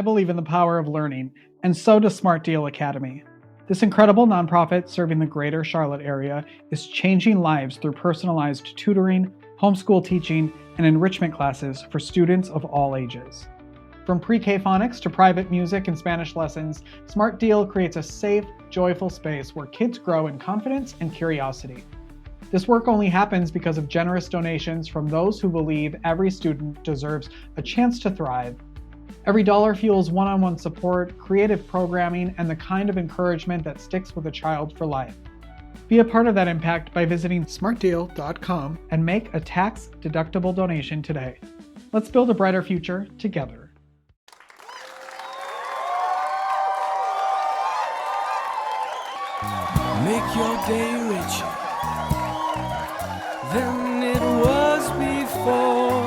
I believe in the power of learning, and so does Smart Deal Academy. This incredible nonprofit serving the greater Charlotte area is changing lives through personalized tutoring, homeschool teaching, and enrichment classes for students of all ages. From pre-K phonics to private music and Spanish lessons, Smart Deal creates a safe, joyful space where kids grow in confidence and curiosity. This work only happens because of generous donations from those who believe every student deserves a chance to thrive. Every dollar fuels one-on-one support, creative programming, and the kind of encouragement that sticks with a child for life. Be a part of that impact by visiting smartdeal.com and make a tax-deductible donation today. Let's build a brighter future together. Make your day richer than it was before.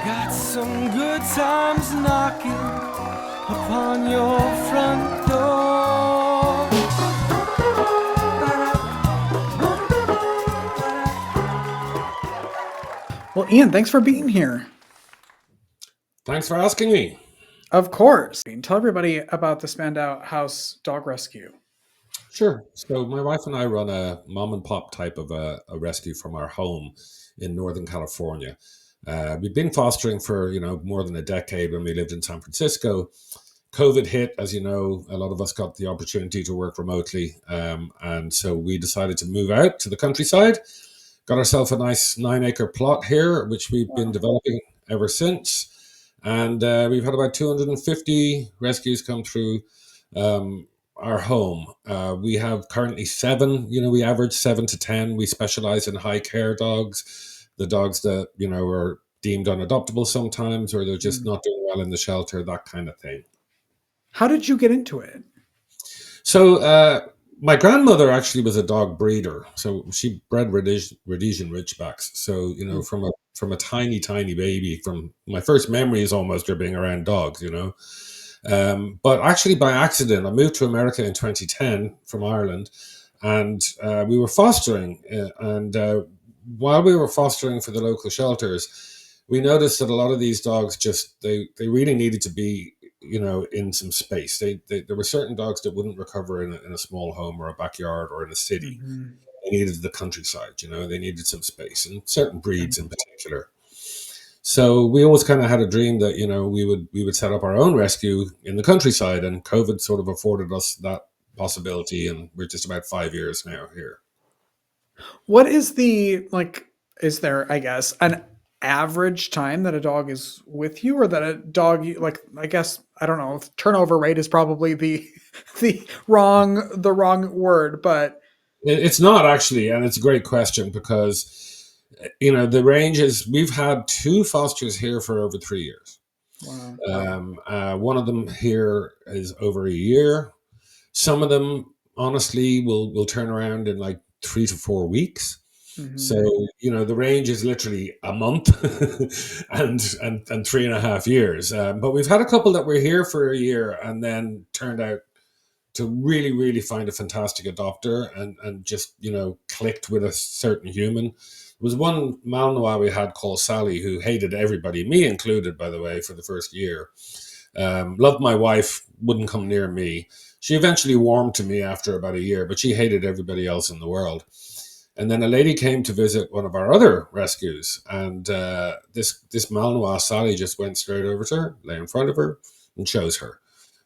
Got some good times knocking upon your front door. Well, Ian, thanks for being here. Thanks for asking me. Of course. Tell everybody about the Spandow House Dog Rescue. Sure. So my wife and I run a mom and pop type of a rescue from our home in Northern California. We've been fostering for, more than a decade when we lived in San Francisco. COVID hit, as you know, a lot of us got the opportunity to work remotely. And so we decided to move out to the countryside, got ourselves a nice 9-acre plot here, which we've been developing ever since. And we've had about 250 rescues come through our home. We have currently 7, we average 7 to 10. We specialize in high care dogs, the dogs that, are deemed unadoptable sometimes, or they're just not doing well in the shelter, that kind of thing. How did you get into it? So my grandmother actually was a dog breeder. So she bred Rhodesian Ridgebacks. So, from a tiny, tiny baby, from my first memories almost are being around dogs, But actually by accident, I moved to America in 2010 from Ireland, and we were fostering. While we were fostering for the local shelters, we noticed that a lot of these dogs they really needed to be, in some space. There were certain dogs that wouldn't recover in a small home or a backyard or in a city. Mm-hmm. They needed the countryside, they needed some space, and certain breeds in particular. So we always kind of had a dream that, we would set up our own rescue in the countryside, and COVID sort of afforded us that possibility. And we're just about 5 years now here. What is is there, I guess, an average time that a dog is with you, or that a dog, I don't know, turnover rate is probably the wrong word, but it's not actually. And it's a great question because, the range is, we've had 2 fosters here for over 3 years. Wow. One of them here is over a year. Some of them, honestly, will turn around in like 3 to 4 weeks. Mm-hmm. So, the range is literally a month and 3.5 years. But we've had a couple that were here for a year and then turned out to really, really find a fantastic adopter and just, clicked with a certain human. There was one Malinois we had called Sally, who hated everybody, me included, by the way, for the first year. Loved my wife, wouldn't come near me. She eventually warmed to me after about a year, but she hated everybody else in the world. And then a lady came to visit one of our other rescues, and this Malinois, Sally, just went straight over to her, lay in front of her, and chose her.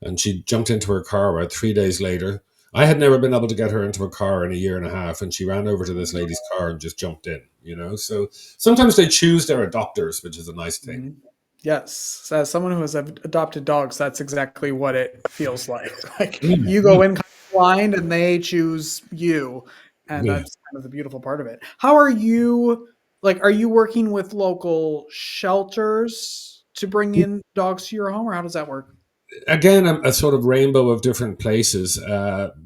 And she jumped into her car about 3 days later. I had never been able to get her into a car in a year and a half, and she ran over to this lady's car and just jumped in, So sometimes they choose their adopters, which is a nice thing. Mm-hmm. Yes. As someone who has adopted dogs, that's exactly what it feels like. You go in kind of blind and they choose you. And that's kind of the beautiful part of it. How are you, are you working with local shelters to bring in dogs to your home, or how does that work? Again, a sort of rainbow of different places.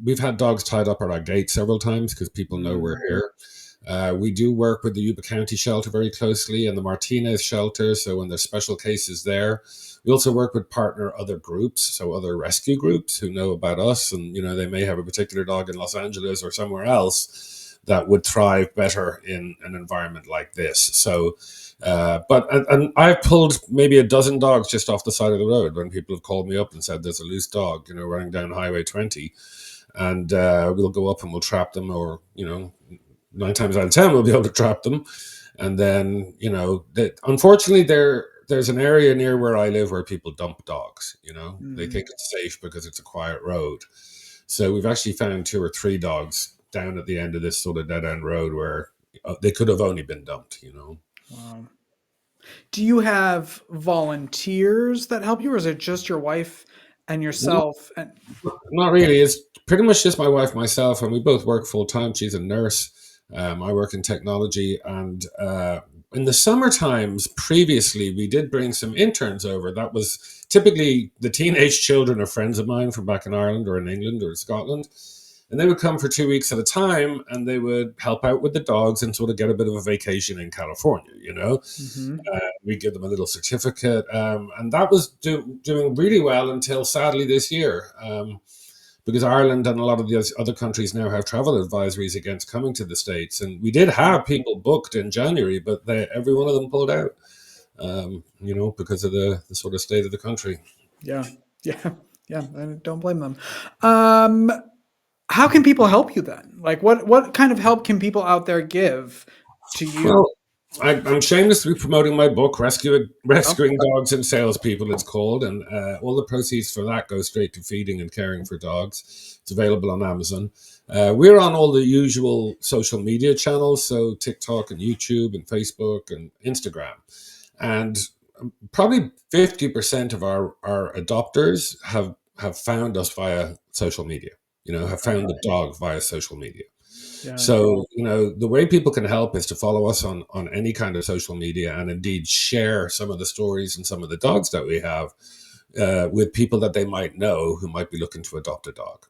We've had dogs tied up at our gate several times because people know we're here. We do work with the Yuba County shelter very closely and the Martinez shelter. So when there's special cases there, we also work with partner other groups. So other rescue groups who know about us, and, they may have a particular dog in Los Angeles or somewhere else, that would thrive better in an environment like this. So, and I've pulled maybe a dozen dogs just off the side of the road when people have called me up and said there's a loose dog, running down Highway 20, and we'll go up and we'll trap them, or 9 times out of 10 we'll be able to trap them, and then unfortunately there's an area near where I live where people dump dogs. They think it's safe because it's a quiet road. So we've actually found 2 or 3 dogs down at the end of this sort of dead end road where they could have only been dumped. Wow. Do you have volunteers that help you, or is it just your wife and yourself? And Not really. It's pretty much just my wife, myself, and we both work full time. She's a nurse. I work in technology, and in the summer times previously, we did bring some interns over. That was typically the teenage children of friends of mine from back in Ireland or in England or in Scotland. And they would come for 2 weeks at a time, and they would help out with the dogs and sort of get a bit of a vacation in California. We give them a little certificate, and that was doing really well until sadly this year, because Ireland and a lot of the other countries now have travel advisories against coming to the States. And we did have people booked in January, but every one of them pulled out, because of the sort of state of the country. Yeah. I don't blame them. How can people help you then? Like what kind of help can people out there give to you? Well, I'm shameless to be promoting my book, Rescuing Dogs and Salespeople, it's called, and all the proceeds for that go straight to feeding and caring for dogs. It's available on Amazon. We're on all the usual social media channels, so TikTok and YouTube and Facebook and Instagram. And probably 50% of our adopters have found us via social media, have found the dog via social media. Yeah. So, the way people can help is to follow us on any kind of social media, and indeed share some of the stories and some of the dogs that we have with people that they might know who might be looking to adopt a dog.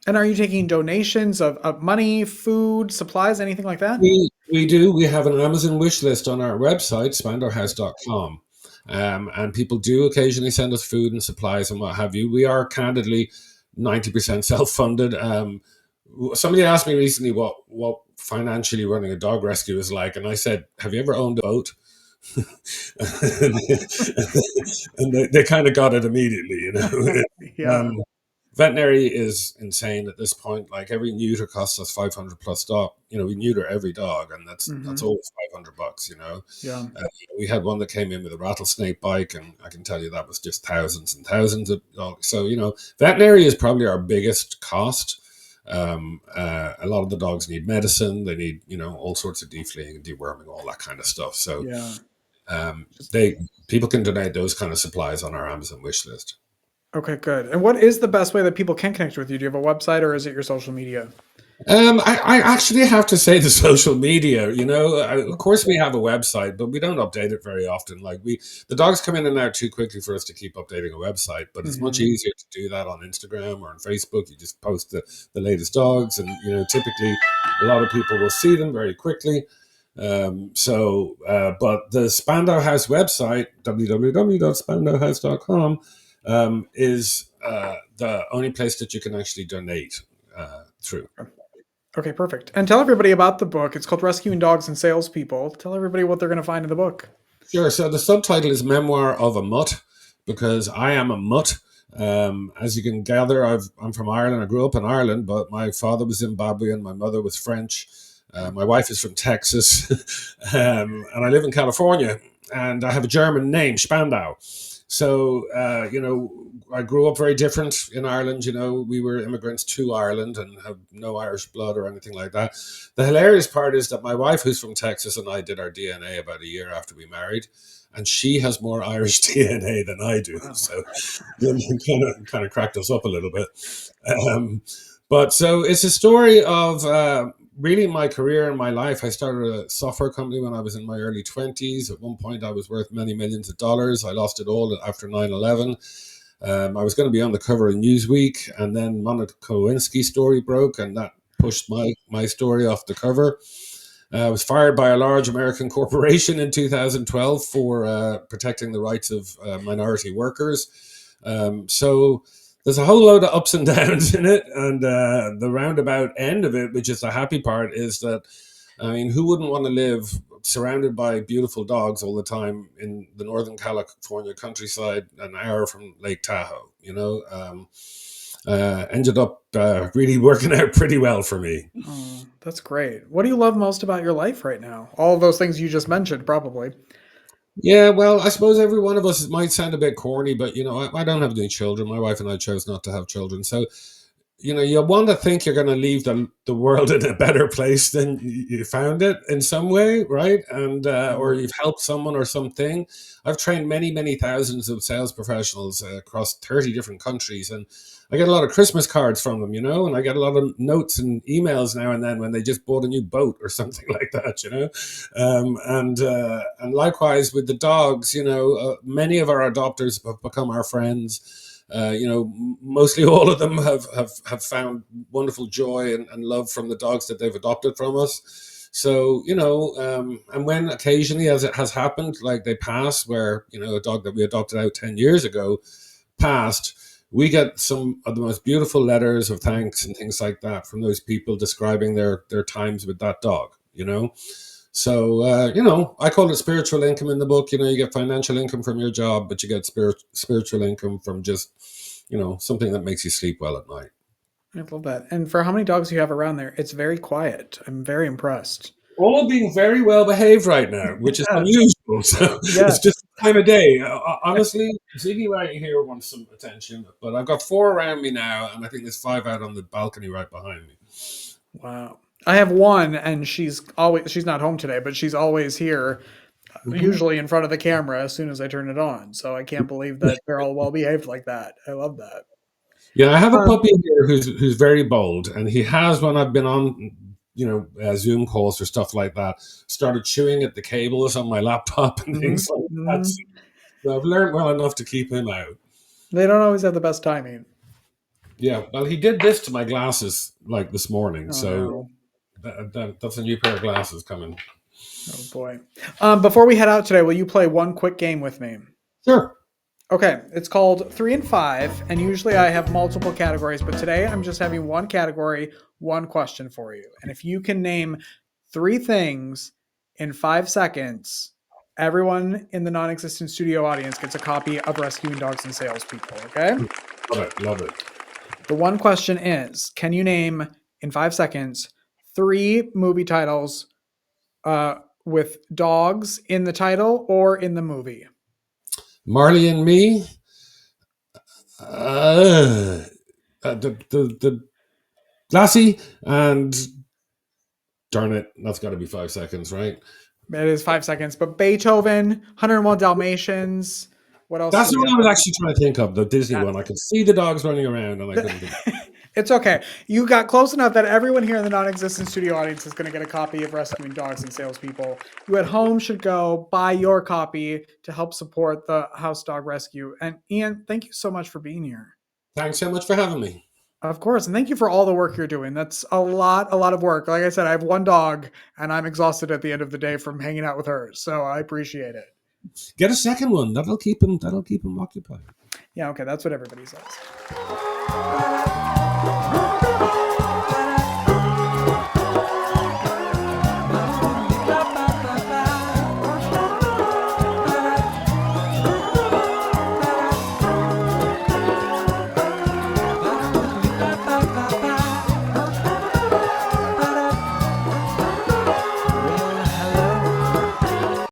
And are you taking donations of money, food, supplies, anything like that? We do. We have an Amazon wish list on our website, spandowhouse.com. And people do occasionally send us food and supplies and what have you. We are candidly 90% self-funded. Somebody asked me recently what financially running a dog rescue is like, and I said, "Have you ever owned a boat?" and they kind of got it immediately, Yeah. Veterinary is insane at this point. Like, every neuter costs us $500+. We neuter every dog, and that's always $500. Yeah. We had one that came in with a rattlesnake bite, and I can tell you that was just thousands and thousands of dogs. So veterinary is probably our biggest cost. A lot of the dogs need medicine. They need all sorts of defleeing and deworming, all that kind of stuff. So people can donate those kind of supplies on our Amazon wish list. Okay, good. And what is the best way that people can connect with you? Do you have a website, or is it your social media? I actually have to say the social media. Of course we have a website, but we don't update it very often. Like, the dogs come in and out too quickly for us to keep updating a website. But it's much easier to do that on Instagram or on Facebook. You just post the latest dogs, and typically a lot of people will see them very quickly. But the Spandow House website, www.spandowhouse.com, is the only place that you can actually donate through. Okay, perfect. And tell everybody about the book. It's called Rescuing Dogs and Salespeople. Tell everybody what they're going to find in the book. Sure. So the subtitle is Memoir of a Mutt, because I am a mutt. As you can gather, I'm from Ireland. I grew up in Ireland, but my father was Zimbabwean, my mother was French. My wife is from Texas, and I live in California, and I have a German name, Spandow. So, I grew up very different in Ireland. We were immigrants to Ireland and have no Irish blood or anything like that. The hilarious part is that my wife, who's from Texas, and I did our DNA about a year after we married, and she has more Irish DNA than I do. So kind of cracked us up a little bit. But so it's a story of really my career and my life. I started a software company when I was in my early 20s. At one point, I was worth many millions of dollars. I lost it all after 9/11. I was going to be on the cover of Newsweek, and then Monica Lewinsky's story broke, and that pushed my story off the cover. I was fired by a large American corporation in 2012 for protecting the rights of minority workers. So there's a whole load of ups and downs in it, and the roundabout end of it, which is the happy part, is that, I mean, who wouldn't want to live surrounded by beautiful dogs all the time in the Northern California countryside, an hour from Lake Tahoe? Ended up really working out pretty well for me. Oh, that's great. What do you love most about your life right now? All of those things you just mentioned, probably. Yeah, well, I suppose every one of us, it might sound a bit corny, but I don't have any children. My wife and I chose not to have children, so you want to think you're going to leave the world in a better place than you found it in some way, right? And or you've helped someone or something. I've trained many, many thousands of sales professionals across 30 different countries, and I get a lot of Christmas cards from them, and I get a lot of notes and emails now and then when they just bought a new boat or something like that. And likewise with the dogs, many of our adopters have become our friends. Mostly all of them have found wonderful joy and love from the dogs that they've adopted from us. So, and when occasionally, as it has happened, like they pass, where, a dog that we adopted out 10 years ago passed, we get some of the most beautiful letters of thanks and things like that from those people describing their times with that dog. So, I call it spiritual income in the book. You get financial income from your job, but you get spiritual income from just, something that makes you sleep well at night. I love that. And for how many dogs you have around there, it's very quiet. I'm very impressed. All being very well behaved right now, which is Yes. unusual. So it's Yes. just the time of day. Honestly, Ziggy right here wants some attention, but I've got 4 around me now, and I think there's 5 out on the balcony right behind me. Wow. I have one, and she's not home today, but she's always here, usually in front of the camera as soon as I turn it on. So I can't believe that they're all well behaved like that. I love that. Yeah, I have a Um, puppy here who's very bold, and he has, when I've been on, Zoom calls or stuff like that, started chewing at the cables on my laptop and mhm, things like that. mhm. So I've learned well enough to keep him out. They don't always have the best timing. Yeah, well, he did this to my glasses like this morning, Oh so no. that's a new pair of glasses coming. Oh boy. Before we head out today, will you play one quick game with me? Sure. Okay, it's called 3 and 5, and usually I have multiple categories, but today I'm just having one category, one question for you. And if you can name 3 things in 5 seconds, everyone in the non-existent studio audience gets a copy of Rescuing Dogs and Salespeople, okay? Love it. Love it. The one question is, can you name in 5 seconds 3 movie titles with dogs in the title or in the movie? Marley and Me. The Lassie and darn it, that's got to be 5 seconds, right? It is 5 seconds, but Beethoven, 101 Dalmatians. What else That's do the we one I got? was actually trying to think of, the Disney Yeah. one. I could see the dogs running around and I couldn't think. It's okay. You got close enough that everyone here in the non-existent studio audience is going to get a copy of Rescuing Dogs and Salespeople. You at home should go buy your copy to help support the House Dog Rescue. And Ian, thank you so much for being here. Thanks so much for having me. Of course, and thank you for all the work you're doing. That's a lot of work. Like I said, I have one dog, and I'm exhausted at the end of the day from hanging out with her. So I appreciate it. Get a second one. That'll keep him occupied. Yeah, okay, that's what everybody says.